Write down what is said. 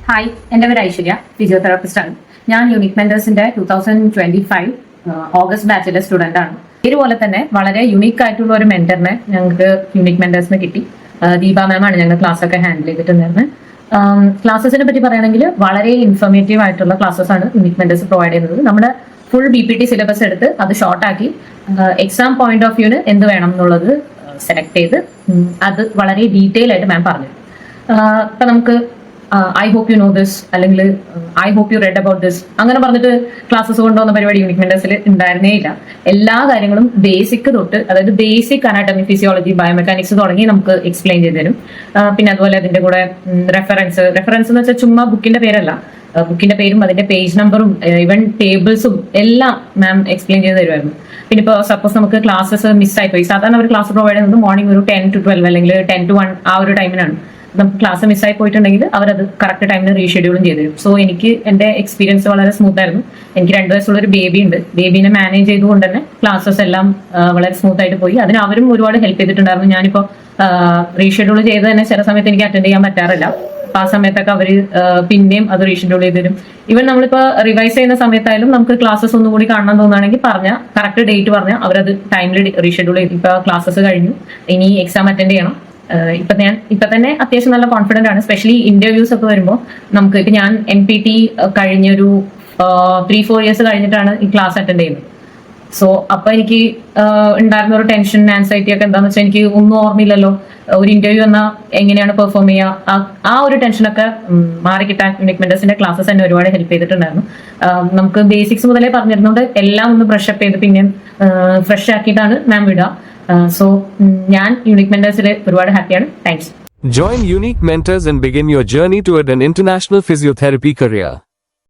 Hi, എൻ്റെ പേര് Aishwarya, physiotherapist ആണ്. ഞാൻ യൂണിക് മെന്റേഴ്സിന്റെ 2025 ഓഗസ്റ്റ് ബാച്ചിലെ സ്റ്റുഡന്റ് ആണ്. ഇതുപോലെ തന്നെ വളരെ യുണീക്ക് ആയിട്ടുള്ള ഒരു മെന്ററിനെ ഞങ്ങൾക്ക് യൂണിക് മെന്റേഴ്സിന് കിട്ടി. ദീപ മാം ആണ് ഞങ്ങൾ ക്ലാസ് ഒക്കെ ഹാൻഡിൽ ചെയ്തിട്ടുണ്ടായിരുന്നത്. ക്ലാസ്സസിനെ പറ്റി പറയുകയാണെങ്കിൽ വളരെ ഇൻഫോർമേറ്റീവ് ആയിട്ടുള്ള ക്ലാസ്സസ് ആണ് യൂണിക് മെന്റേഴ്സ് പ്രൊവൈഡ് ചെയ്യുന്നത്. നമ്മുടെ ഫുൾ BPT സിലബസ് എടുത്ത് അത് ഷോർട്ടാക്കി എക്സാം പോയിന്റ് ഓഫ് വ്യൂവിന് എന്ത് വേണം എന്നുള്ളത് സെലക്ട് ചെയ്ത് അത് വളരെ ഡീറ്റെയിൽ ആയിട്ട് മാം പറഞ്ഞു. ഇപ്പൊ നമുക്ക് I hope you know this അല്ലെങ്കിൽ I hope you read about this അങ്ങനെ പറഞ്ഞിട്ട് ക്ലാസ്സസ് കൊണ്ടുവന്ന പരിപാടി യൂണിക് മെന്റേഴ്സിൽ ഉണ്ടായിരുന്നേ ഇല്ല. എല്ലാ കാര്യങ്ങളും ബേസിക് തൊട്ട്, അതായത് ബേസിക് അനാട്ടമി, ഫിസിയോളജി, ബയോമെക്കാനിക്സ് തുടങ്ങി നമുക്ക് എക്സ്പ്ലെയിൻ ചെയ്ത് തരും. പിന്നെ അതുപോലെ അതിന്റെ കൂടെ റെഫറൻസ് എന്ന് വെച്ചാൽ ചുമ്മാ ബുക്കിന്റെ പേരല്ല, ബുക്കിന്റെ പേരും അതിന്റെ പേജ് നമ്പറും ഈവൻ ടേബിൾസും എല്ലാം മാം എക്സ്പ്ലെയിൻ ചെയ്ത് തരുമായിരുന്നു. പിന്നെ ഇപ്പോൾ സപ്പോസ് നമുക്ക് ക്ലാസ്സസ് മിസ്സായിപ്പോയി, സാധാരണ ഒരു ക്ലാസ് പ്രൊവൈഡ് ചെയ്യുന്നത് മോർണിംഗ് ഒരു 10 to 12 അല്ലെങ്കിൽ 10 to 1 ആ ഒരു ടൈമിനാണ്. നമുക്ക് ക്ലാസ് മിസ്സായി പോയിട്ടുണ്ടെങ്കിൽ അവരത് കറക്റ്റ് ടൈമിന് റീഷെഡ്യൂളും ചെയ്തു തരും. സോ എനിക്ക് എൻ്റെ എക്സ്പീരിയൻസ് വളരെ സ്മൂത്ത് ആയിരുന്നു. എനിക്ക് 2 വയസ്സുള്ള ഒരു ബേബി ഉണ്ട്. ബേബീനെ മാനേജ് ചെയ്തുകൊണ്ട് തന്നെ ക്ലാസ്സസ് എല്ലാം വളരെ സ്മൂത്ത് ആയിട്ട് പോയി. അതിന് അവരും ഒരുപാട് ഹെൽപ്പ് ചെയ്തിട്ടുണ്ടായിരുന്നു. ഞാനിപ്പോൾ റീഷെഡ്യൂൾ ചെയ്ത് തന്നെ ചില സമയത്ത് എനിക്ക് അറ്റൻഡ് ചെയ്യാൻ പറ്റാറില്ല. അപ്പൊ ആ സമയത്തൊക്കെ അവർ പിന്നെയും അത് റീഷെഡ്യൂൾ ചെയ്ത് തരും. ഈവൻ നമ്മളിപ്പോൾ റിവൈസ് ചെയ്യുന്ന സമയത്തായാലും നമുക്ക് ക്ലാസ്സസ് ഒന്നുകൂടി കാണണം തോന്നുകയാണെങ്കിൽ പറഞ്ഞാൽ കറക്റ്റ് ഡേറ്റ് പറഞ്ഞാൽ അവരത് ടൈമിൽ റീഷെഡ്യൂൾ ചെയ്തു. ഇപ്പോൾ ക്ലാസ്സസ് കഴിഞ്ഞു, ഇനി എക്സാം അറ്റൻഡ് ചെയ്യണം. ഇപ്പൊ തന്നെ അത്യാവശ്യം നല്ല കോൺഫിഡന്റ് ആണ്. സ്പെഷ്യലി ഇന്റർവ്യൂസ് ഒക്കെ വരുമ്പോൾ നമുക്ക് ഇപ്പൊ ഞാൻ MPT കഴിഞ്ഞൊരു 3-4 years കഴിഞ്ഞിട്ടാണ് ഈ ക്ലാസ് അറ്റൻഡ് ചെയ്യുന്നത്. സോ അപ്പൊ എനിക്ക് ഉണ്ടായിരുന്ന ഒരു ടെൻഷൻ, ആൻസൈറ്റി ഒക്കെ എന്താന്ന് വെച്ചാൽ എനിക്ക് ഒന്നും ഓർമ്മയില്ലല്ലോ, ഒരു ഇന്റർവ്യൂ എന്നാൽ എങ്ങനെയാണ് പെർഫോം ചെയ്യുക, ആ ഒരു ടെൻഷനൊക്കെ മാറി കിട്ടാൻ യൂണിക് മെന്റേഴ്സിന്റെ ക്ലാസ്സസ് തന്നെ ഒരുപാട് ഹെൽപ്പ് ചെയ്തിട്ടുണ്ടായിരുന്നു. നമുക്ക് ബേസിക്സ് മുതലേ പറഞ്ഞിരുന്നുകൊണ്ട് എല്ലാം ഒന്ന് ബ്രഷ് അപ്പ് ചെയ്ത് പിന്നെ ഫ്രഷ് ആക്കിയിട്ടാണ് മാം വിടുക. സോ ഞാൻ യൂണിക് മെന്റേഴ്സിൽ ഒരുപാട് ഹാപ്പിയാണ്. Thanks. Join Unique Mentors and begin your journey toward an international physiotherapy career.